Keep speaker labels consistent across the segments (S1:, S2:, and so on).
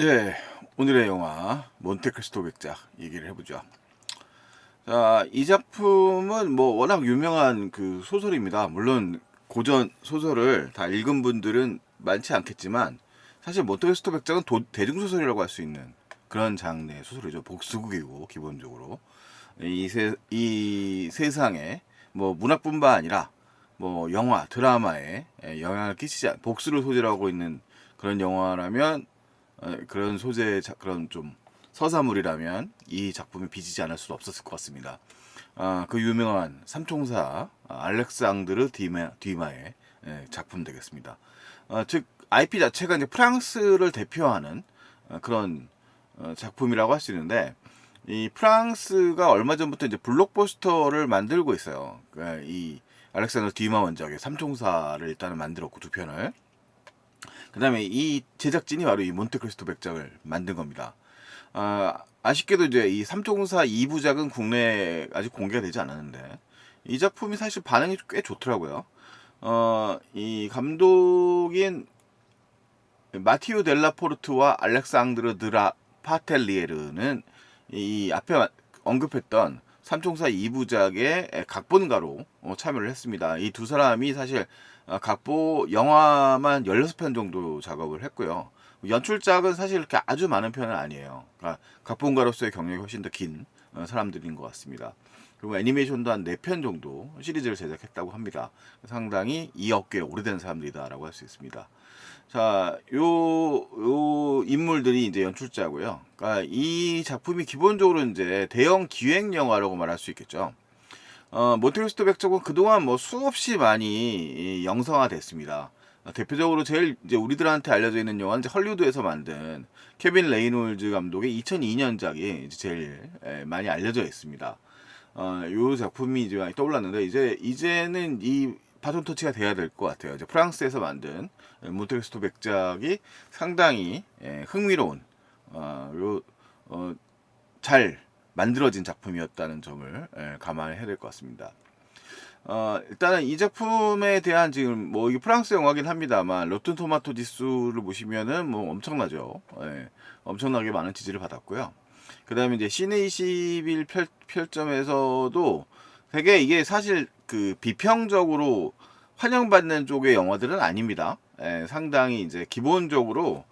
S1: 예, 오늘의 영화 몬테크리스토 백작 얘기를 해보죠. 자, 이 작품은 뭐 워낙 유명한 그 소설입니다. 물론 고전 소설을 다 읽은 분들은 많지 않겠지만 사실 몬테크리스토 백작은 대중소설이라고 할 수 있는 그런 장르의 소설이죠. 복수극이고 기본적으로 이 세상에 뭐 문학뿐만 아니라 뭐 영화, 드라마에 영향을 끼치지 복수를 소재로 하고 있는 그런 영화라면 그런 소재의 그런 좀 서사물이라면 이 작품이 비지지 않을 수 없었을 것 같습니다. 그 유명한 삼총사 알렉상드르 뒤마의 작품 되겠습니다. 즉 IP 자체가 이제 프랑스를 대표하는 그런 작품이라고 할 수 있는데 이 프랑스가 얼마 전부터 이제 블록버스터를 만들고 있어요. 그러니까 이 알렉산더 뒤마 원작의 삼총사를 일단은 만들었고 두 편을. 그다음에 이 제작진이 바로 이 몬테크리스토 백작을 만든 겁니다. 아쉽게도 이제 이 삼총사 2부작은 국내에 아직 공개가 되지 않았는데 이 작품이 사실 반응이 꽤 좋더라고요. 이 감독인 마티오 델라포르트와 알렉상드르 드라 파텔리에르는 이 앞에 언급했던 삼총사 2부작의 각본가로 참여를 했습니다. 이 두 사람이 사실 각보 영화만 16편 정도 작업을 했고요. 연출작은 사실 이렇게 아주 많은 편은 아니에요. 그러니까 각본가로서의 경력이 훨씬 더 긴 사람들인 것 같습니다. 그리고 애니메이션도 한 4편 정도 시리즈를 제작했다고 합니다. 상당히 이 업계에 오래된 사람들이다라고 할 수 있습니다. 자, 요 인물들이 이제 연출자고요. 그러니까 이 작품이 기본적으로 이제 대형 기획 영화라고 말할 수 있겠죠. 몬테크리스토 백작은 그동안 뭐 수없이 많이 영상화됐습니다. 대표적으로 제일 이제 우리들한테 알려져 있는 영화는 이제 헐리우드에서 만든 케빈 레이놀즈 감독의 2002년작이 이제 제일 많이 알려져 있습니다. 요 작품이 이제 많이 떠올랐는데 이제는 이 바톤 터치가 돼야 될 것 같아요. 이제 프랑스에서 만든 몬테크리스토 백작이 상당히 흥미로운 잘 만들어진 작품이었다는 점을 감안해야 될 것 같습니다. 일단은 이 작품에 대한 지금 뭐 이게 프랑스 영화긴 합니다만 로튼 토마토 지수를 보시면은 뭐 엄청나죠. 엄청나게 많은 지지를 받았고요. 그 다음에 이제 시네 21 별점에서도 되게 이게 사실 그 비평적으로 환영받는 쪽의 영화들은 아닙니다. 상당히 이제 기본적으로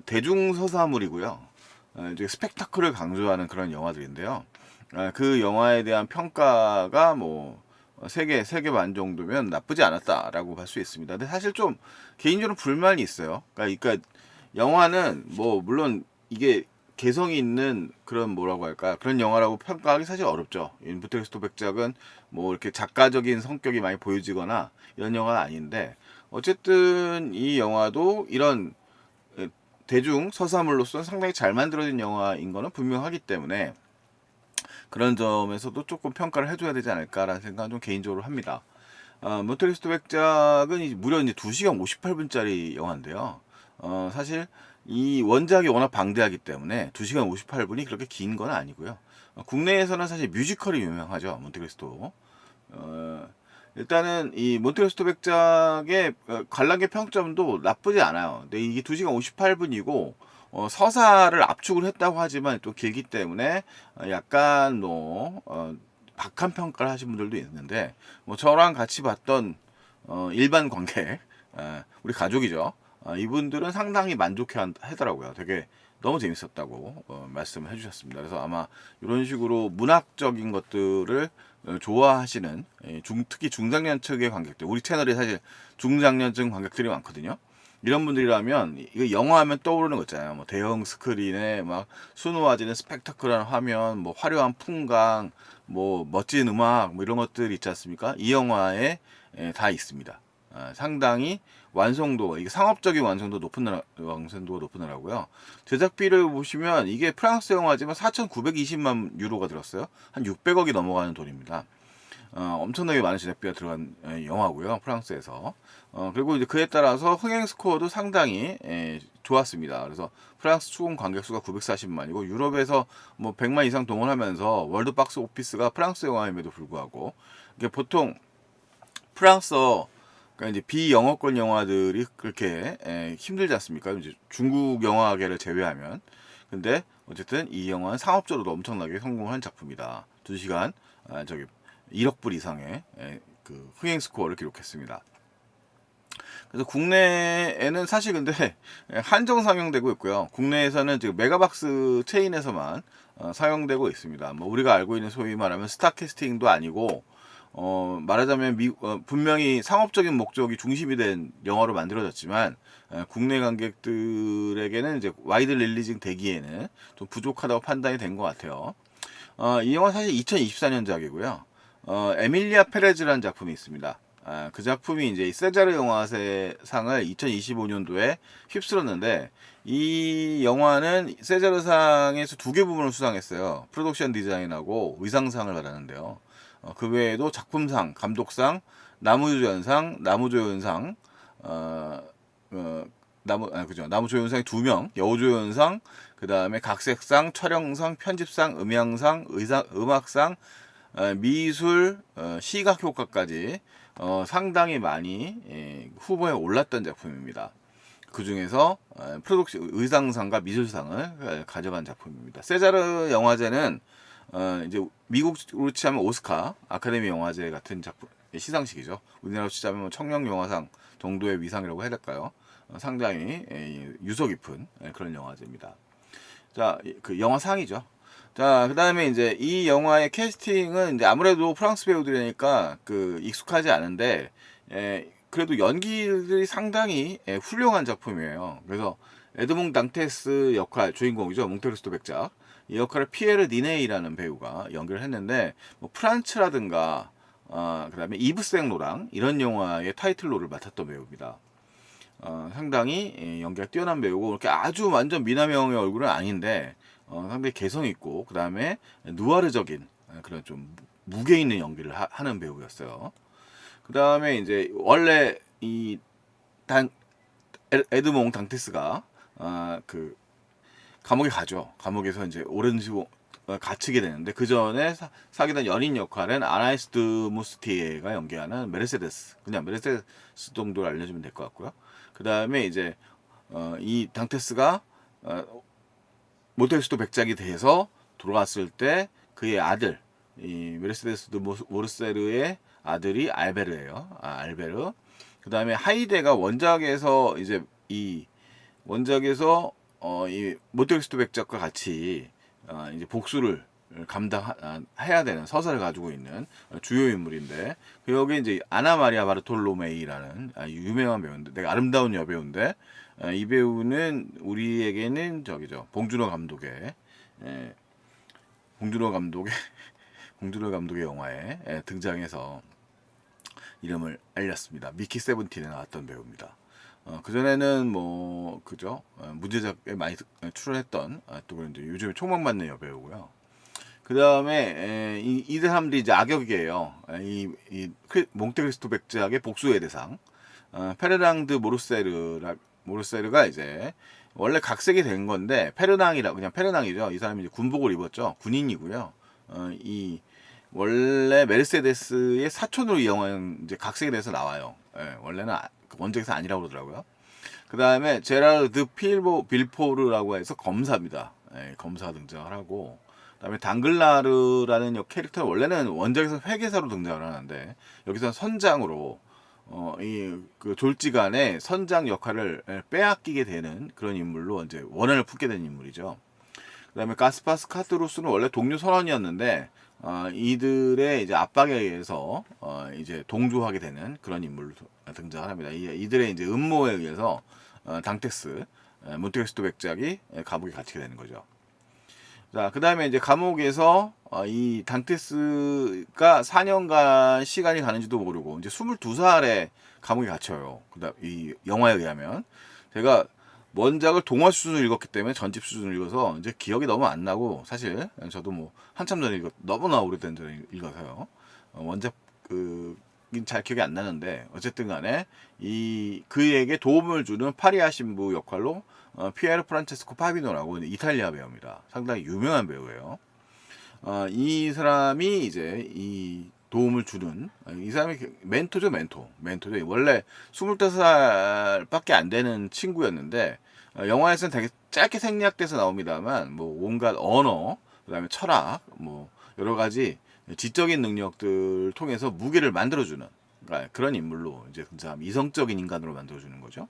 S1: 대중서사물이고요. 이제 스펙타클을 강조하는 그런 영화들인데요. 그 영화에 대한 평가가 뭐 세개 반 정도면 나쁘지 않았다라고 볼 수 있습니다. 근데 사실 좀 개인적으로 불만이 있어요. 그러니까 영화는 뭐 물론 이게 개성이 있는 그런 뭐라고 할까 그런 영화라고 평가하기 사실 어렵죠. 인부텍스토 백작은 뭐 이렇게 작가적인 성격이 많이 보여지거나 이런 영화는 아닌데 어쨌든 이 영화도 이런 대중 서사물로서 상당히 잘 만들어진 영화인 거는 분명하기 때문에 그런 점에서도 조금 평가를 해줘야 되지 않을까라는 생각은 좀 개인적으로 합니다. 모터리스트 백작은 무려 이제 2시간 58분짜리 영화인데요. 사실 이 원작이 워낙 방대하기 때문에 2시간 58분이 그렇게 긴 건 아니고요. 국내에서는 사실 뮤지컬이 유명하죠. 몬테크리스토. 일단은 이 몬테크리스토 백작의 관람객 평점도 나쁘지 않아요. 근데 이게 2시간 58분이고 서사를 압축을 했다고 하지만 또 길기 때문에 약간 뭐 박한 평가를 하신 분들도 있는데 뭐 저랑 같이 봤던 일반 관객 우리 가족이죠. 이분들은 상당히 만족해 하더라고요. 되게 너무 재밌었다고 말씀을 해주셨습니다. 그래서 아마 이런 식으로 문학적인 것들을 좋아하시는 특히 중장년층의 관객들, 우리 채널에 사실 중장년층 관객들이 많거든요. 이런 분들이라면 이거 영화 하면 떠오르는 거 있잖아요. 뭐 대형 스크린에 막 수놓아지는 스펙타클한 화면, 뭐 화려한 풍광, 뭐 멋진 음악, 뭐 이런 것들 있지 않습니까? 이 영화에 다 있습니다. 상당히 완성도, 이게 상업적인 완성도가 높은 나라고요. 제작비를 보시면 이게 프랑스 영화지만 4,920만 유로가 들었어요. 한 600억이 넘어가는 돈입니다. 엄청나게 많은 제작비가 들어간 영화고요. 프랑스에서. 그리고 이제 그에 따라서 흥행 스코어도 상당히 좋았습니다. 그래서 프랑스 추궁 관객 수가 940만이고 유럽에서 뭐 100만 이상 동원하면서 월드 박스 오피스가 프랑스 영화임에도 불구하고 이게 보통 프랑스어 그러니까 이제 비영어권 영화들이 그렇게 힘들지 않습니까? 이제 중국 영화계를 제외하면. 근데 어쨌든 이 영화는 상업적으로도 엄청나게 성공한 작품이다. 2시간 저기 1억 불 이상의 그 흥행 스코어를 기록했습니다. 그래서 국내에는 사실 근데 한정 상영되고 있고요. 국내에서는 지금 메가박스 체인에서만 사용되고 있습니다. 뭐 우리가 알고 있는 소위 말하면 스타 캐스팅도 아니고 말하자면 분명히 상업적인 목적이 중심이 된 영화로 만들어졌지만 국내 관객들에게는 이제 와이드 릴리징 되기에는 좀 부족하다고 판단이 된 것 같아요. 이 영화 사실 2024년작이고요. 에밀리아 페레즈라는 작품이 있습니다. 그 작품이 이제 세자르 영화제상을 2025년도에 휩쓸었는데 이 영화는 세자르상에서 2개 부문을 수상했어요. 프로덕션 디자인하고 의상상을 받았는데요. 그 외에도 작품상, 감독상, 나무조연상, 나무조연상이 2명, 여우조연상, 그 다음에 각색상, 촬영상, 편집상, 음향상, 음악상, 미술, 시각 효과까지 상당히 많이 후보에 올랐던 작품입니다. 그 중에서 프로덕션 의상상과 미술상을 가져간 작품입니다. 세자르 영화제는 이제 미국으로 치자면 오스카 아카데미 영화제 같은 작품 시상식이죠. 우리나라로 치자면 청룡 영화상 정도의 위상이라고 해야 될까요? 상당히 유서 깊은 그런 영화제입니다. 자, 그 영화상이죠. 자, 그다음에 이제 이 영화의 캐스팅은 이제 아무래도 프랑스 배우들이니까 그 익숙하지 않은데 그래도 연기들이 상당히 훌륭한 작품이에요. 그래서 에드몽 당테스 역할 주인공이죠. 몽테크리스토 백작. 이 역할을 피에르 니네이라는 배우가 연기를 했는데 뭐 프란츠라든가 그다음에 이브 생로랑 이런 영화의 타이틀로를 맡았던 배우입니다. 상당히 연기가 뛰어난 배우고 이렇게 아주 완전 미남형의 얼굴은 아닌데 상당히 개성 있고 그 다음에 누아르적인 그런 좀 무게 있는 연기를 하는 배우였어요. 그 다음에 이제 원래 이 에드몽 당테스가 그 감옥에 가죠. 감옥에서 이제 오랜 시간 갇히게 되는데 그 전에 사귀던 연인 역할은 아나이스트 무스티에가 연기하는 메르세데스, 그냥 메르세데스 정도로 알려주면 될 것 같고요. 그 다음에 이제 이 당테스가 모테크리스토 백작이 돼서 돌아왔을 때 그의 아들, 이 메르세데스 모르세르의 아들이 알베르예요. 알베르. 그 다음에 하이데가 원작에서 이제 이 원작에서 이 모테크리스토 백작과 같이 이제 복수를 감당해야 되는 서사를 가지고 있는 주요 인물인데 여기 이제 아나 마리아 바르톨로메이라는 유명한 배우인데 되게 아름다운 여배우인데 이 배우는 우리에게는 저기죠 봉준호 감독의 예, 봉준호 감독의 봉준호 감독의 영화에 등장해서 이름을 알렸습니다. 미키 세븐틴에 나왔던 배우입니다. 그전에는 뭐 그죠 문제작에 많이 출연했던 또 이제 요즘에 촉망받는 여배우고요. 그 다음에 이 사람들이 이제 악역이에요. 몽테크리스토 백작의 복수의 대상 페르낭드 모르세르가 이제 원래 각색이 된 건데 페르낭이라 그냥 페르낭이죠. 이 사람이 이제 군복을 입었죠. 군인이고요. 이 원래 메르세데스의 사촌으로 이 영화는 이제 각색이 돼서 나와요. 원래는 원작에서 아니라고 그러더라고요. 그 다음에 제라르드 빌포르라고 해서 검사입니다. 검사 등장을 하고 그다음에 당글라르라는 캐릭터는 원래는 원작에서 회계사로 등장을 하는데 여기서는 선장으로 이 그 졸지간에 선장 역할을 빼앗기게 되는 그런 인물로 이제 원한을 품게 된 인물이죠. 그다음에 가스파스 카트루스는 원래 동료 선원이었는데 이들의 이제 압박에 의해서 이제 동조하게 되는 그런 인물로 등장을 합니다. 이들의 이제 음모에 의해서 당테스 몬테크리스토 백작이 감옥에 갇히게 되는 거죠. 자, 그 다음에 이제 감옥에서 이 당테스가 4년간 시간이 가는지도 모르고 이제 22살에 감옥에 갇혀요. 그다음 이 영화에 의하면 제가 원작을 동화 수준으로 읽었기 때문에 전집 수준으로 읽어서 이제 기억이 너무 안 나고 사실 저도 뭐 한참 전에 너무나 오래된 전에 읽어서요. 원작 잘 기억이 안 나는데 어쨌든 간에 그에게 도움을 주는 파리아 신부 역할로 피에르 프란체스코 파비노라고 이탈리아 배우입니다. 상당히 유명한 배우예요. 이 사람이 이제 이 도움을 주는 이 사람이 멘토죠. 멘토죠. 원래 25살밖에 안 되는 친구였는데 영화에서는 되게 짧게 생략돼서 나옵니다만 뭐 온갖 언어, 그다음에 철학, 뭐 여러 가지 지적인 능력들 통해서 무기를 만들어주는 그런 인물로 이제 이성적인 인간으로 만들어주는 거죠.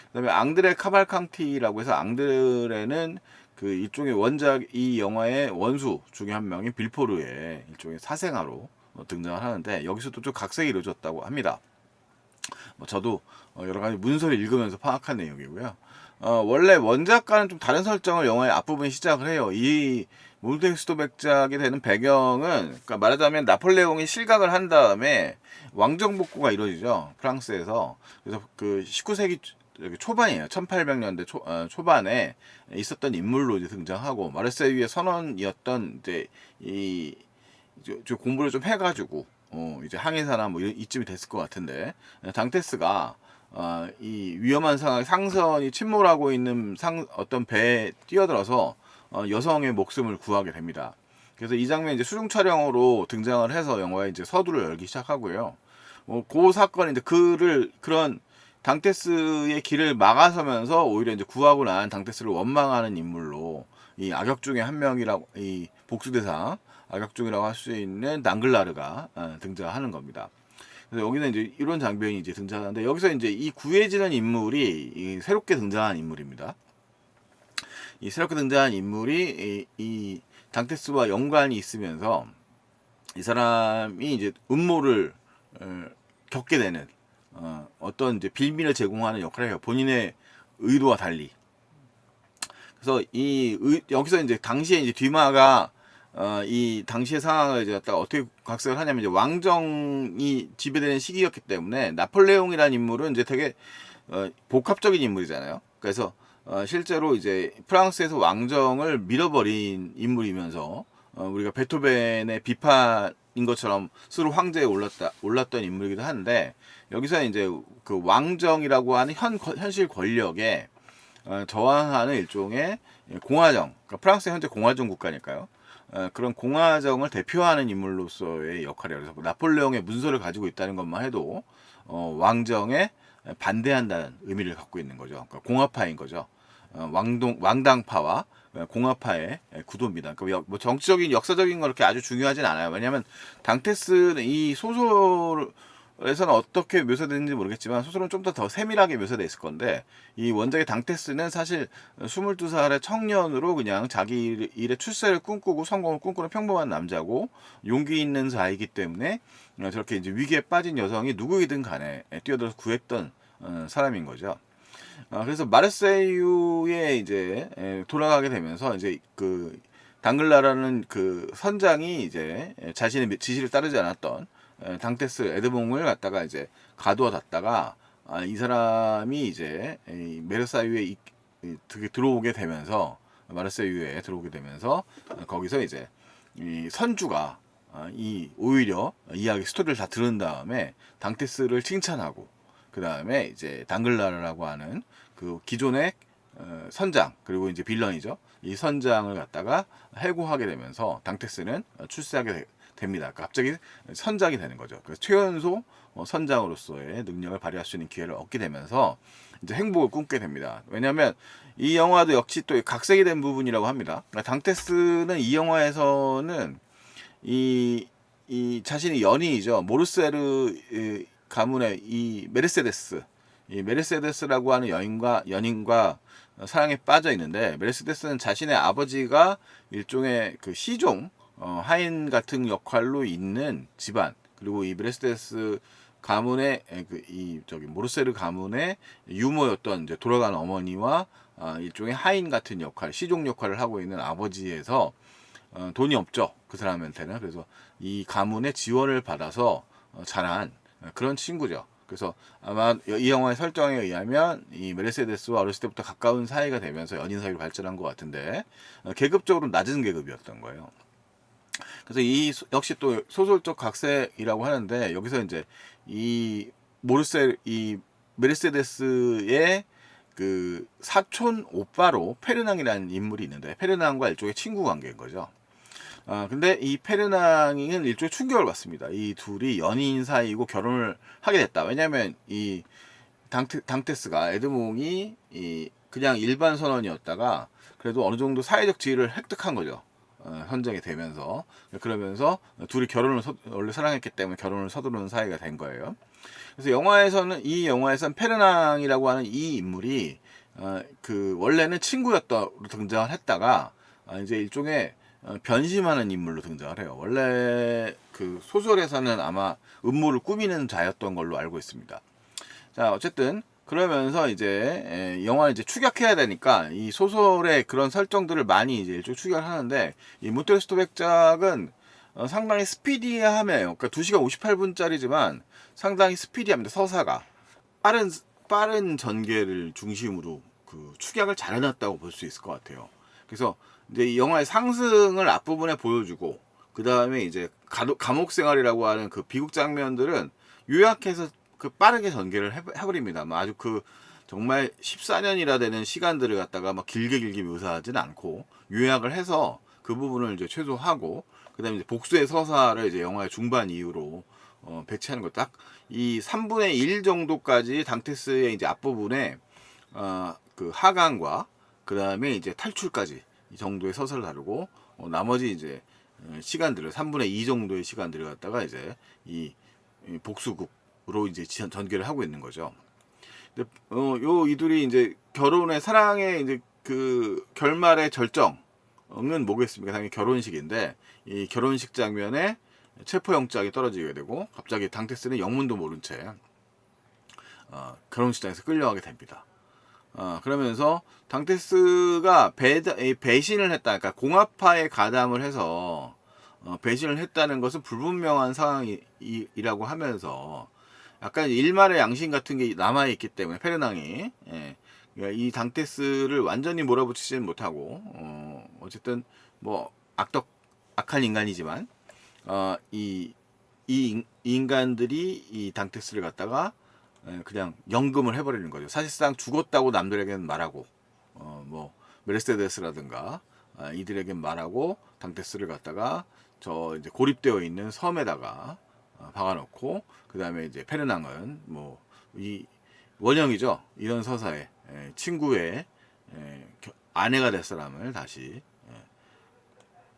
S1: 그다음에 앙드레 카발캉티라고 해서 앙드레는 그 일종의 원작 이 영화의 원수 중에 한 명인 빌포르의 일종의 사생아로 등장을 하는데 여기서도 좀 각색이 이루어졌다고 합니다. 뭐 저도 여러 가지 문서를 읽으면서 파악한 내용이고요. 원래 원작과는 좀 다른 설정을 영화의 앞부분에 시작을 해요. 이 몰텍스토 백작이 되는 배경은 그러니까 말하자면 나폴레옹이 실각을 한 다음에 왕정 복구가 이루어지죠. 프랑스에서. 그래서 그 19세기 초반이에요. 1800년대 초반에 있었던 인물로 이제 등장하고 마르세유의 선원이었던 이제 이 공부를 좀 해가지고 이제 항해사나 뭐 이쯤이 됐을 것 같은데 당테스가 이 위험한 상황 상선이 침몰하고 있는 어떤 배에 뛰어들어서 여성의 목숨을 구하게 됩니다. 그래서 이 장면이 이제 수중 촬영으로 등장을 해서 영화에 이제 서두를 열기 시작하고요. 그 사건이 이제 그런 당테스의 길을 막아서면서 오히려 이제 구하고 난 당테스를 원망하는 인물로 이 악역 중에 한 명이라고 이 복수대상 악역 중이라고 할 수 있는 낭글라르가 등장하는 겁니다. 그래서 여기는 이제 이런 장면이 이제 등장하는데 여기서 이제 이 구해지는 인물이 이 새롭게 등장한 인물입니다. 이 새롭게 등장한 인물이 이 당테스와 연관이 있으면서 이 사람이 이제 음모를 겪게 되는 어떤 이제 빌미를 제공하는 역할을 해요. 본인의 의도와 달리. 그래서 여기서 이제 당시에 이제 뒤마가 이 당시의 상황을 이제 갖다가 어떻게 각색을 하냐면 이제 왕정이 지배되는 시기였기 때문에 나폴레옹이라는 인물은 이제 되게 복합적인 인물이잖아요. 그래서 실제로 이제 프랑스에서 왕정을 밀어버린 인물이면서 우리가 베토벤의 비판인 것처럼 스스로 황제에 올랐던 인물이기도 한데 여기서 이제 그 왕정이라고 하는 현실 권력에 저항하는 일종의 공화정, 그러니까 프랑스 현재 공화정 국가니까요. 그런 공화정을 대표하는 인물로서의 역할이에요. 그래서 나폴레옹의 문서를 가지고 있다는 것만 해도 왕정에 반대한다는 의미를 갖고 있는 거죠. 그러니까 공화파인 거죠. 왕당파와 공화파의 구도입니다. 그러니까 뭐 정치적인 역사적인 거 그렇게 아주 중요하진 않아요. 왜냐하면 당테스는 이 소설에서는 어떻게 묘사되는지 모르겠지만 소설은 좀 더 세밀하게 묘사되어 있을 건데 이 원작의 당테스는 사실 22살의 청년으로 그냥 자기 일의 출세를 꿈꾸고 성공을 꿈꾸는 평범한 남자고 용기 있는 자이기 때문에 저렇게 이제 위기에 빠진 여성이 누구이든 간에 뛰어들어서 구했던 사람인 거죠. 그래서 마르세유에 이제 돌아가게 되면서 이제 그 당글라라는 그 선장이 이제 자신의 지시를 따르지 않았던 당테스 에드몽을 갖다가 이제 가두어뒀다가 이 사람이 이제 메르사유에 들어오게 되면서 마르세유에 들어오게 되면서 거기서 이제 이 선주가 오히려 이야기 스토리를 다 들은 다음에 당테스를 칭찬하고 그 다음에 이제 당글라르라고 하는 그 기존의 선장 그리고 이제 빌런이죠. 이 선장을 갖다가 해고하게 되면서 당테스는 출세하게 됩니다. 그러니까 갑자기 선장이 되는 거죠. 그래서 최연소 선장으로서의 능력을 발휘할 수 있는 기회를 얻게 되면서 이제 행복을 꿈게 됩니다. 왜냐하면 이 영화도 역시 또 각색이 된 부분이라고 합니다. 그러니까 당테스는 이 영화에서는 이 자신이 연인이죠. 모르세르 가문의 이 메르세데스라고 하는 연인과 사랑에 빠져 있는데 메르세데스는 자신의 아버지가 일종의 그 시종 하인 같은 역할로 있는 집안 그리고 이 메르세데스 가문의 모르세르 가문의 유모였던 이제 돌아간 어머니와 일종의 하인 같은 역할 시종 역할을 하고 있는 아버지에서 돈이 없죠 그 사람한테는. 그래서 이 가문의 지원을 받아서 자란 그런 친구죠. 그래서 아마 이 영화의 설정에 의하면 이 메르세데스와 어렸을 때부터 가까운 사이가 되면서 연인 사이로 발전한 것 같은데 계급적으로 낮은 계급이었던 거예요. 그래서 역시 또 소설적 각색이라고 하는데 여기서 이제 이 메르세데스의 그 사촌 오빠로 페르낭이라는 인물이 있는데 페르낭과 일종의 친구 관계인 거죠. 근데 이 페르낭은 일종의 충격을 받습니다. 이 둘이 연인 사이고 결혼을 하게 됐다. 왜냐면 이 당테스가 에드몽이 그냥 일반 선원이었다가 그래도 어느 정도 사회적 지위를 획득한 거죠. 현장에 되면서. 그러면서 둘이 원래 사랑했기 때문에 결혼을 서두르는 사이가 된 거예요. 그래서 이 영화에서는 페르낭이라고 하는 이 인물이 그 원래는 친구였다로 등장을 했다가 이제 일종의 변심하는 인물로 등장을 해요. 원래 그 소설에서는 아마 음모를 꾸미는 자였던 걸로 알고 있습니다. 자, 어쨌든 그러면서 이제 영화를 이제 추격해야 되니까 이 소설의 그런 설정들을 많이 이제 일종 추격을 하는데 이 모테스토 백작은 상당히 스피디하네요. 그러니까 2시간 58분짜리지만 상당히 스피디합니다. 서사가 빠른 전개를 중심으로 그 축약을 잘 해놨다고 볼 수 있을 것 같아요. 그래서 이제 이 영화의 상승을 앞부분에 보여주고 그 다음에 이제 감옥 생활이라고 하는 그 비극 장면들은 요약해서 그 빠르게 전개를 해버립니다. 아주 그 정말 14년이라 되는 시간들을 갖다가 막 길게 묘사하지는 않고 요약을 해서 그 부분을 이제 최소화하고 그다음에 이제 복수의 서사를 이제 영화의 중반 이후로 배치하는 거 딱 이 3분의 1 정도까지 당테스의 이제 앞부분에 그 하강과 그다음에 이제 탈출까지 이 정도의 서사를 다루고 나머지 이제 시간들을 3분의 2 정도의 시간들을 갖다가 이제 이 복수극으로 이제 전개를 하고 있는 거죠. 근데 이들이 이제 결혼의 사랑의 이제 그 결말의 절정은 뭐겠습니까? 당연히 결혼식인데 이 결혼식 장면에 체포영장이 떨어지게 되고 갑자기 당테스는 영문도 모른 채 결혼식장에서 끌려가게 됩니다. 그러면서 당테스가 배신을 했다. 그러니까 공화파에 가담을 해서 배신을 했다는 것은 불분명한 상황이라고 하면서 약간 일말의 양심 같은 게 남아있기 때문에 페르낭이 그러니까 이 당테스를 완전히 몰아붙이지는 못하고 어쨌든 뭐 악한 인간이지만 이 인간들이 이 당테스를 갖다가 그냥 연금을 해버리는 거죠. 사실상 죽었다고 남들에게는 말하고 뭐 메르세데스라든가 이들에게 말하고 당테스를 갖다가 저 이제 고립되어 있는 섬에다가 박아놓고 그 다음에 이제 페르낭은 뭐 이 원형이죠. 이런 서사에 친구의 아내가 될 사람을 다시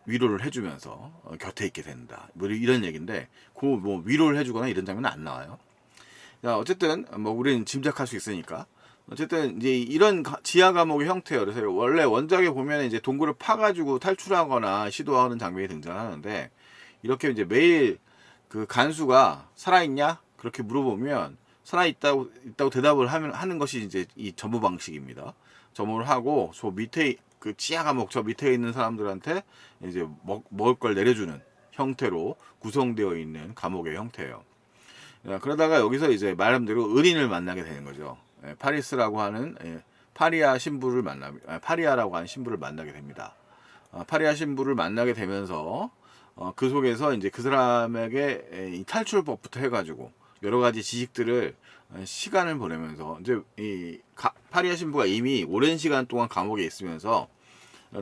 S1: 위로를 해주면서 곁에 있게 된다. 뭐 이런 얘기인데 그 뭐 위로를 해주거나 이런 장면은 안 나와요. 자, 어쨌든 뭐 우리는 짐작할 수 있으니까 어쨌든 이제 이런 지하 감옥의 형태예요. 그래서 원래 원작에 보면 이제 동굴을 파가지고 탈출하거나 시도하는 장면이 등장하는데 이렇게 이제 매일 그 간수가 살아있냐 그렇게 물어보면 살아있다고 대답을 하는 것이 이제 이 점호 방식입니다. 점호를 하고 저 밑에 그 지하 감옥 저 밑에 있는 사람들한테 이제 먹을 걸 내려주는 형태로 구성되어 있는 감옥의 형태예요. 그러다가 여기서 이제 말함대로 은인을 만나게 되는 거죠. 파리스라고 하는 파리아 신부를 파리아라고 하는 신부를 만나게 됩니다. 파리아 신부를 만나게 되면서 그 속에서 이제 그 사람에게 이 탈출법부터 해가지고 여러 가지 지식들을 시간을 보내면서 이제 파리아 신부가 이미 오랜 시간 동안 감옥에 있으면서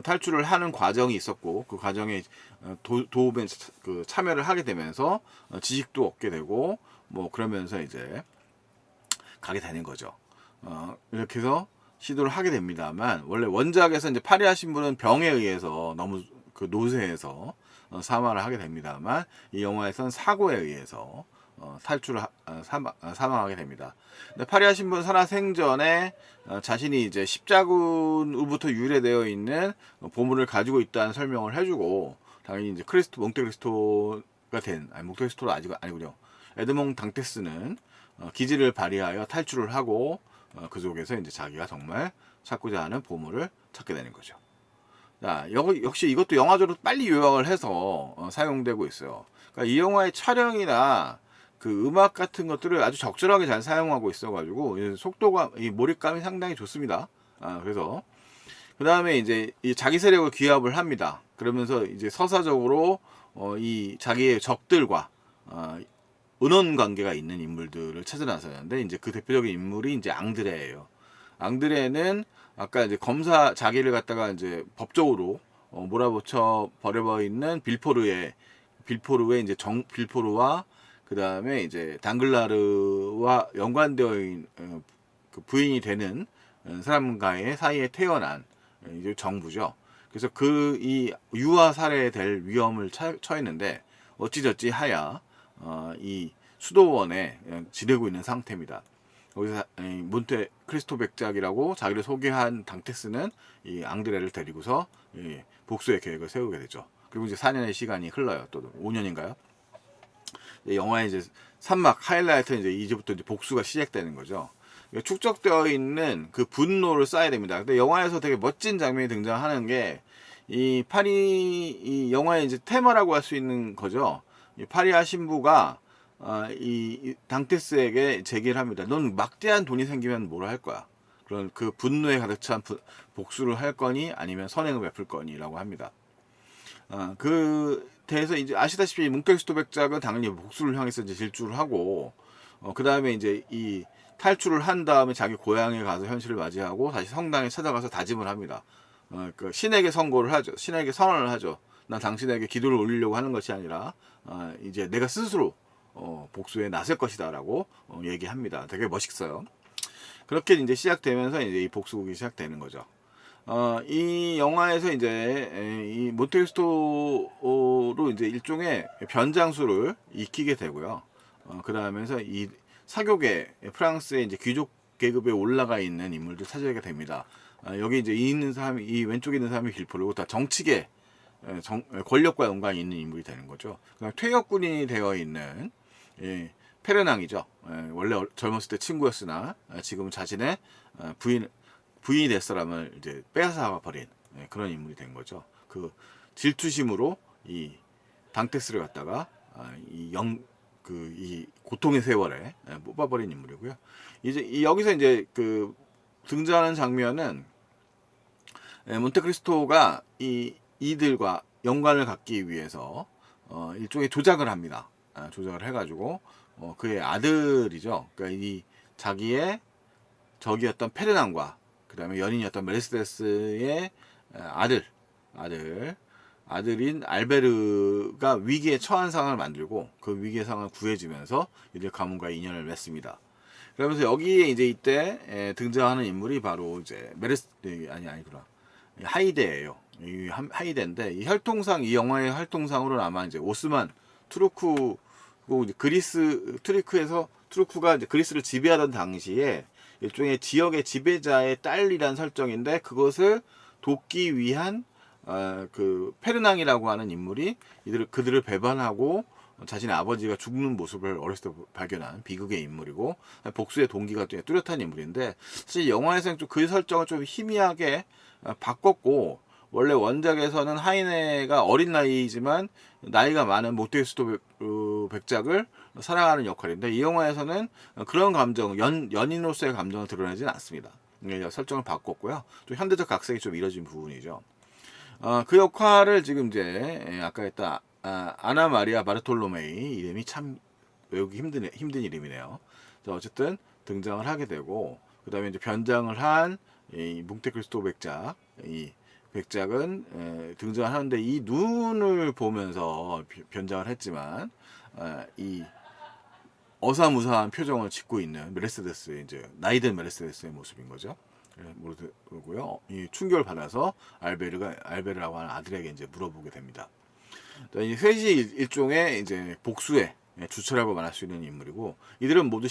S1: 탈출을 하는 과정이 있었고 그 과정에 도움에 그 참여를 하게 되면서 지식도 얻게 되고 뭐 그러면서 이제 가게 되는 거죠. 이렇게 해서 시도를 하게 됩니다만 원래 원작에서 이제 파리아 신부는 병에 의해서 너무 그 노쇠해서 사망을 하게 됩니다만 이 영화에서는 사고에 의해서 탈출을 사망하게 됩니다. 근데 파리아 신부는 살아생전에 자신이 이제 십자군으로부터 유래되어 있는 보물을 가지고 있다는 설명을 해주고 당연히 이제 몬테크리스토가 몬테크리스토는 아직 아니군요. 에드몽 당테스는 기지를 발휘하여 탈출을 하고 그 속에서 이제 자기가 정말 찾고자 하는 보물을 찾게 되는 거죠. 자, 역시 이것도 영화적으로 빨리 요약을 해서 사용되고 있어요. 그러니까 이 영화의 촬영이나 그 음악 같은 것들을 아주 적절하게 잘 사용하고 있어가지고 속도가 이 몰입감이 상당히 좋습니다. 그래서 그 다음에 이제 이 자기 세력을 기합을 합니다. 그러면서 이제 서사적으로 이 자기의 적들과 은원 관계가 있는 인물들을 찾아 나서는데 이제 그 대표적인 인물이 이제 앙드레예요. 앙드레는 아까 이제 자기를 갖다가 이제 법적으로 몰아붙여 버려 있는 빌포르의 이제 빌포르와 그 다음에 이제 당글라르와 연관되어 있는 그 부인이 되는 사람과의 사이에 태어난 이제 정부죠. 그래서 그 이 유아 살해될 위험을 처했는데 어찌저찌 하야 이 수도원에 지내고 있는 상태입니다. 거기서 몬테 크리스토 백작이라고 자기를 소개한 당테스는 이 앙드레를 데리고서 복수의 계획을 세우게 되죠. 그리고 이제 4년의 시간이 흘러요. 또 5년인가요? 영화의 이제 산막 하이라이트는 이제부터 이제 복수가 시작되는 거죠. 축적되어 있는 그 분노를 쌓아야 됩니다. 근데 영화에서 되게 멋진 장면이 등장하는 게 이 영화의 이제 테마라고 할 수 있는 거죠. 이 파리아 신부가 이 당테스에게 제기를 합니다. 넌 막대한 돈이 생기면 뭘 할 거야? 그런 그 분노에 가득 찬 복수를 할 거니 아니면 선행을 베풀 거니라고 합니다. 그 대해서 이제 아시다시피 몽테크리스토 백작은 당연히 복수를 향해서 이제 질주를 하고 그 다음에 이제 이 탈출을 한 다음에 자기 고향에 가서 현실을 맞이하고 다시 성당에 찾아가서 다짐을 합니다. 그 신에게 선고를 하죠. 신에게 선언을 하죠. 난 당신에게 기도를 올리려고 하는 것이 아니라 이제 내가 스스로 복수에 나설 것이다라고 얘기합니다. 되게 멋있어요. 그렇게 이제 시작되면서 이제 이 복수극이 시작되는 거죠. 이 영화에서 이제 이 몬테크리스토로 이제 일종의 변장수를 익히게 되고요. 그 다음에서 이 사교계 프랑스의 이제 귀족 계급에 올라가 있는 인물들 찾아게 됩니다. 여기 이제 있는 사람이 이 왼쪽에 있는 사람이 빌포르고 다 정치계 권력과 연관이 있는 인물이 되는 거죠. 그다음 퇴역군인이 되어 있는 페르낭이죠. 원래 젊었을 때 친구였으나 지금은 자신의 부인이 될 사람을 이제 빼앗아 버린 그런 인물이 된 거죠. 그 질투심으로 이 당테스를 갖다가 이 고통의 세월에 뽑아버린 인물이고요. 이제 여기서 이제 그 등장하는 장면은 몬테크리스토가 이들과 연관을 갖기 위해서 일종의 조작을 합니다. 조작을 해가지고 그의 아들이죠. 그러니까 이 자기의 적이었던 페르난과 그 다음에 연인이었던 메르세데스의 아들인 알베르가 위기에 처한 상황을 만들고 그 위기의 상황을 구해주면서 이들 가문과 인연을 맺습니다. 그러면서 여기에 이제 이때 등장하는 인물이 바로 이제 아니구나. 하이데예요. 이 하이데인데 이 영화의 혈통상으로는 아마 이제 오스만 투르크고 투르크가 이제 그리스를 지배하던 당시에 일종의 지역의 지배자의 딸이란 설정인데 그것을 돕기 위한 그 페르낭이라고 하는 인물이 그들을 배반하고 자신의 아버지가 죽는 모습을 어렸을 때 발견한 비극의 인물이고 복수의 동기가 뚜렷한 인물인데 사실 영화에서는 좀 그 설정을 좀 희미하게 바꿨고 원래 원작에서는 하이네가 어린 나이지만 나이가 많은 몬테크리스토 백작을 사랑하는 역할인데 이 영화에서는 그런 감정, 연인으로서의 감정을 드러내지는 않습니다. 설정을 바꿨고요. 좀 현대적 각색이 좀 이뤄진 부분이죠. 그 역할을 지금 이제 아까 했던 아나 마리아 바르톨로메이 이름이 참 외우기 힘든 이름이네요. 어쨌든 등장을 하게 되고 그 다음에 이제 변장을 한 이 몽테크리스토 백작 이 백작은 등장을 하는데 이 눈을 보면서 변장을 했지만 이 어사무사한 표정을 짓고 있는 메르세데스의 이제 나이든 메르세데스의 모습인 거죠. 모르고요. 이 충격을 받아서 알베르라고 하는 아들에게 이제 물어보게 됩니다. 이 셋이 일종의 이제 복수의 주체라고 말할 수 있는 인물이고 이들은 모두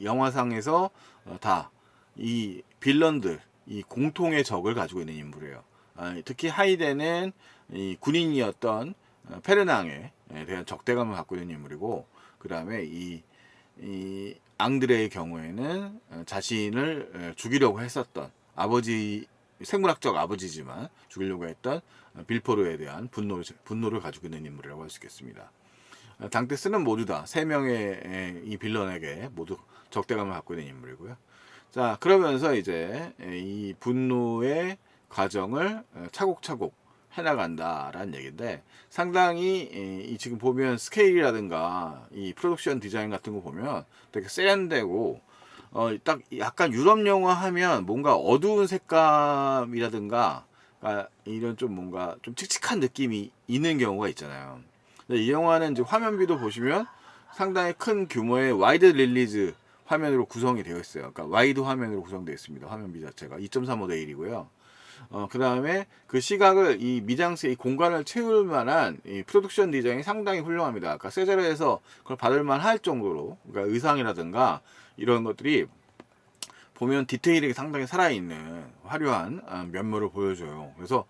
S1: 영화상에서 다 이 빌런들 이 공통의 적을 가지고 있는 인물이에요. 특히 하이데는 이 군인이었던 페르낭에 대한 적대감을 갖고 있는 인물이고 그 다음에 이 앙드레의 경우에는 자신을 죽이려고 했었던 아버지 생물학적 아버지지만 죽이려고 했던 빌포르에 대한 분노를 가지고 있는 인물이라고 할 수 있겠습니다. 당테스는 모두 다 3명의 이 빌런에게 모두 적대감을 갖고 있는 인물이고요. 자, 그러면서 이제 이 분노의 과정을 차곡차곡 해나간다라는 얘기인데 상당히 이 지금 보면 스케일이라든가 이 프로덕션 디자인 같은 거 보면 되게 세련되고 딱 약간 유럽 영화 하면 뭔가 어두운 색감이라든가 그러니까 이런 좀 뭔가 좀 칙칙한 느낌이 있는 경우가 있잖아요. 근데 이 영화는 이제 화면비도 보시면 상당히 큰 규모의 와이드 릴리즈 화면으로 구성이 되어 있어요. 그러니까 와이드 화면으로 구성되어 있습니다. 화면비 자체가 2.35 대 1이고요. 그 다음에 그 시각을 이 미장센 이 공간을 채울 만한 이 프로덕션 디자인이 상당히 훌륭합니다. 그러니까 세자르에서 그걸 받을만 할 정도로, 그러니까 의상이라든가 이런 것들이 보면 디테일이 상당히 살아있는 화려한 면모를 보여줘요. 그래서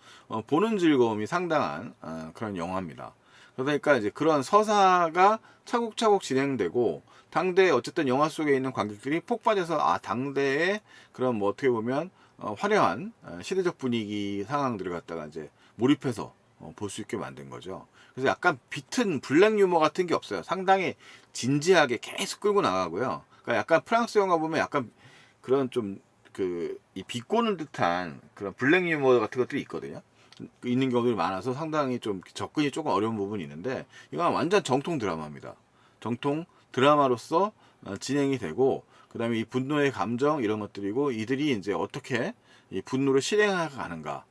S1: 보는 즐거움이 상당한 그런 영화입니다. 그러니까 이제 그런 서사가 차곡차곡 진행되고 당대 어쨌든 영화 속에 있는 관객들이 폭 빠져서 당대의 그런 뭐 어떻게 보면 화려한 시대적 분위기 상황들을 갖다가 이제 몰입해서 볼 수 있게 만든 거죠. 그래서 약간 비튼 블랙 유머 같은 게 없어요. 상당히 진지하게 계속 끌고 나가고요. 그러니까 약간 프랑스 영화 보면 약간 그런 좀 이 비꼬는 듯한 그런 블랙 유머 같은 것들이 있거든요. 있는 경우들이 많아서 상당히 좀 접근이 조금 어려운 부분이 있는데 이건 완전 정통 드라마입니다. 정통 드라마로서 진행이 되고 그다음에 이 분노의 감정 이런 것들이고 이들이 이제 어떻게 이 분노를 실행해 가는가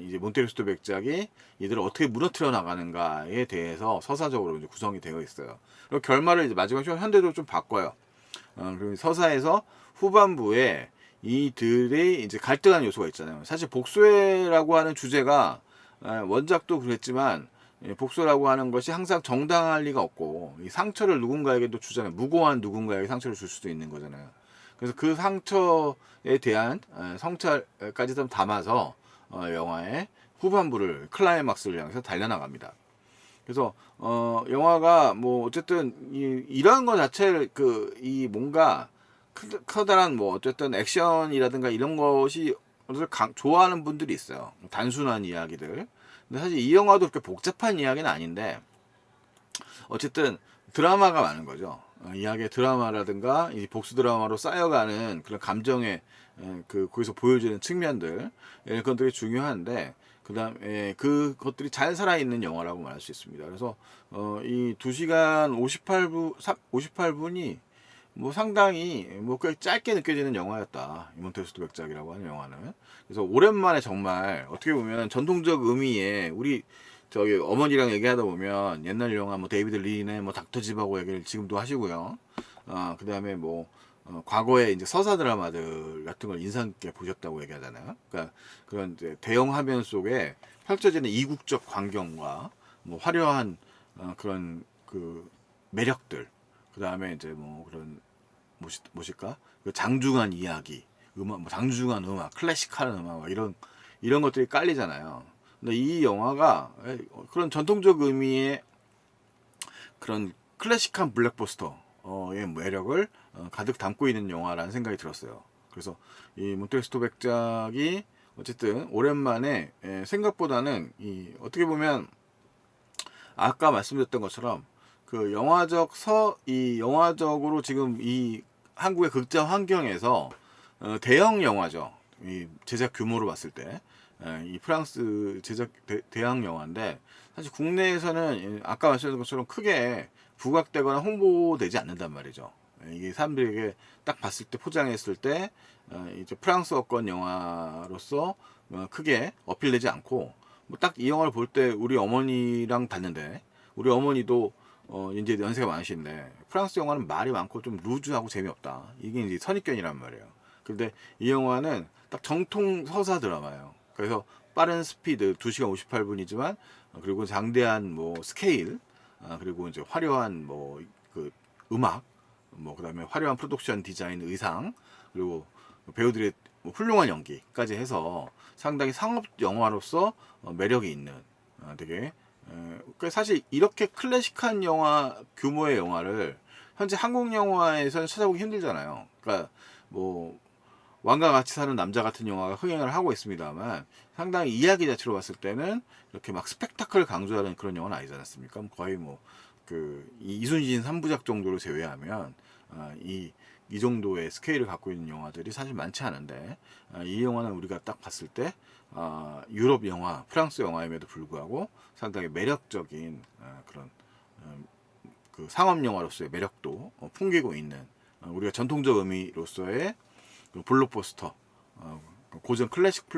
S1: 이제 몬테크리스토 백작이 이들을 어떻게 무너뜨려 나가는가에 대해서 서사적으로 이제 구성이 되어 있어요. 그리고 결말을 이제 마지막 현대적으로 좀 바꿔요. 그리고 서사에서 후반부에 이들의 이제 갈등하는 요소가 있잖아요. 사실 복수라고 하는 주제가 원작도 그랬지만 복수라고 하는 것이 항상 정당할 리가 없고 이 상처를 누군가에게도 주잖아요. 무고한 누군가에게 상처를 줄 수도 있는 거잖아요. 그래서 그 상처에 대한 성찰까지 좀 담아서 영화의 후반부를 클라이막스를 향해서 달려나갑니다. 그래서 영화가 뭐 어쨌든 이런 거 자체를 이 뭔가 커다란 뭐 어쨌든 액션이라든가 이런 것이 좋아하는 분들이 있어요. 단순한 이야기들. 근데 사실 이 영화도 그렇게 복잡한 이야기는 아닌데 어쨌든 드라마가 많은 거죠. 이야기의 드라마라든가 이 복수 드라마로 쌓여가는 그런 감정의 거기서 보여지는 측면들 이런 것들이 중요한데 그다음에 그것들이 잘 살아있는 영화라고 말할 수 있습니다. 그래서 이 2시간 58분이 뭐 상당히 꽤 짧게 느껴지는 영화였다. 이 몬테스토 백작이라고 하는 영화는. 그래서 오랜만에 정말 어떻게 보면 전통적 의미의 우리 저기 어머니랑 얘기하다 보면 옛날 영화 뭐 데이비드 린의 뭐 닥터집하고 얘기를 지금도 하시고요. 그다음에 뭐 과거에 이제 서사 드라마들 같은 걸 인상 깊게 보셨다고 얘기하잖아요. 그러니까 그런 이제 대형 화면 속에 펼쳐지는 이국적 광경과 뭐 화려한 그런 매력들, 그다음에 이제 뭐 그런 무엇일까? 그 장중한 이야기, 뭐 장중한 음악, 클래식한 음악 이런 것들이 깔리잖아요. 근데 이 영화가 그런 전통적 의미의 그런 클래식한 블랙버스터의 매력을 가득 담고 있는 영화라는 생각이 들었어요. 그래서 이 몬테스토 백작이 어쨌든 오랜만에 생각보다는 어떻게 보면 아까 말씀드렸던 것처럼 이 영화적으로 지금 이 한국의 극장 환경에서 대형 영화죠. 이 제작 규모로 봤을 때 이 프랑스 제작 대형 영화인데 사실 국내에서는 아까 말씀드린 것처럼 크게 부각되거나 홍보되지 않는단 말이죠. 이게 사람들에게 딱 봤을 때 포장했을 때 이제 프랑스어권 영화로서 크게 어필되지 않고 뭐 딱 이 영화를 볼 때 우리 어머니랑 봤는데 우리 어머니도 이제 연세가 많으신데 프랑스 영화는 말이 많고 좀 루즈하고 재미없다. 이게 이제 선입견이란 말이에요. 근데 이 영화는 딱 정통 서사 드라마예요. 그래서 빠른 스피드 2시간 58분이지만 그리고 장대한 뭐 스케일 그리고 이제 화려한 뭐 음악 뭐 그다음에 화려한 프로덕션 디자인 의상 그리고 배우들의 뭐 훌륭한 연기까지 해서 상당히 상업 영화로서 매력이 있는 되게 사실 이렇게 클래식한 영화 규모의 영화를 현재 한국 영화에서는 찾아보기 힘들잖아요. 그러니까 뭐 왕과 같이 사는 남자 같은 영화가 흥행을 하고 있습니다만 상당히 이야기 자체로 봤을 때는 이렇게 막 스펙타클을 강조하는 그런 영화는 아니지 않습니까? 거의 뭐 이순신 3부작 정도를 제외하면 이 정도의 스케일을 갖고 있는 영화들이 사실 많지 않은데 이 영화는 우리가 딱 봤을 때 유럽 영화, 프랑스 영화임에도 불구하고 상당히 매력적인 그런 상업 영화로서의 매력도 풍기고 있는 우리가 전통적 의미로서의 블록버스터 고전 클래식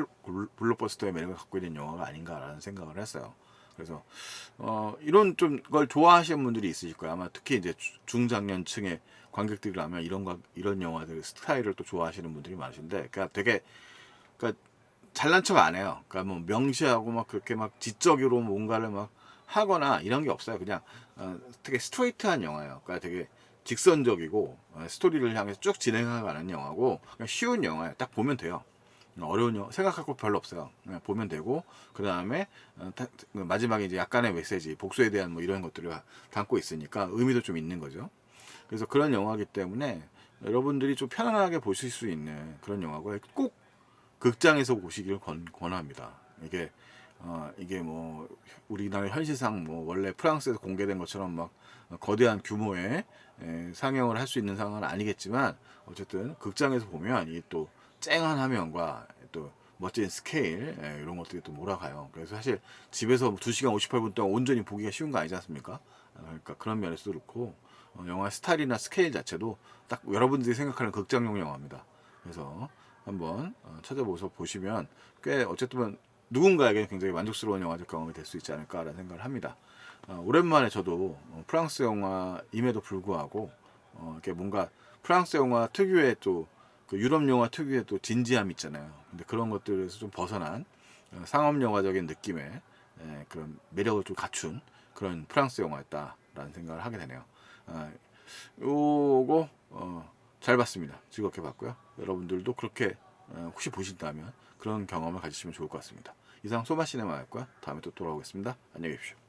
S1: 블록버스터의 매력을 갖고 있는 영화가 아닌가라는 생각을 했어요. 그래서 이런 좀 걸 좋아하시는 분들이 있으실 거예요. 아마 특히 이제 중장년층의 관객들이라면 이런 영화들 스타일을 또 좋아하시는 분들이 많으신데, 그러니까 되게 그러니까 잘난 척 안 해요. 그러니까 뭐 명시하고 막 그렇게 막 지적으로 뭔가를 막 하거나 이런 게 없어요. 그냥 되게 스트레이트한 영화예요. 그러니까 되게 직선적이고 스토리를 향해서 쭉 진행해가는 영화고, 그냥 쉬운 영화예요. 딱 보면 돼요. 어려운 영화 생각할 거 별로 없어요. 그냥 보면 되고, 그 다음에 마지막에 이제 약간의 메시지, 복수에 대한 뭐 이런 것들을 담고 있으니까 의미도 좀 있는 거죠. 그래서 그런 영화이기 때문에 여러분들이 좀 편안하게 보실 수 있는 그런 영화고, 꼭 극장에서 보시기를 권합니다. 이게 뭐 우리나라 현실상 뭐 원래 프랑스에서 공개된 것처럼 막 거대한 규모의 상영을 할 수 있는 상황은 아니겠지만, 어쨌든 극장에서 보면 이 또 쨍한 화면과 또 멋진 스케일, 이런 것들이 또 몰아가요. 그래서 사실 집에서 2시간 58분 동안 온전히 보기가 쉬운 거 아니지 않습니까? 그러니까 그런 면에서도 그렇고, 영화 스타일이나 스케일 자체도 딱 여러분들이 생각하는 극장용 영화입니다. 그래서 한번 찾아보셔서 보시면 꽤 어쨌든 누군가에게 굉장히 만족스러운 영화적 경험이 될 수 있지 않을까라는 생각을 합니다. 오랜만에 저도 프랑스 영화임에도 불구하고 이렇게 뭔가 프랑스 영화 특유의 또 그 유럽 영화 특유의 또 진지함 있잖아요. 근데 그런 것들에서 좀 벗어난 상업 영화적인 느낌의 그런 매력을 좀 갖춘 그런 프랑스 영화였다라는 생각을 하게 되네요. 요거 잘 봤습니다. 즐겁게 봤고요. 여러분들도 그렇게 혹시 보신다면 그런 경험을 가지시면 좋을 것 같습니다. 이상 소마시네마였고요. 다음에 또 돌아오겠습니다. 안녕히 계십시오.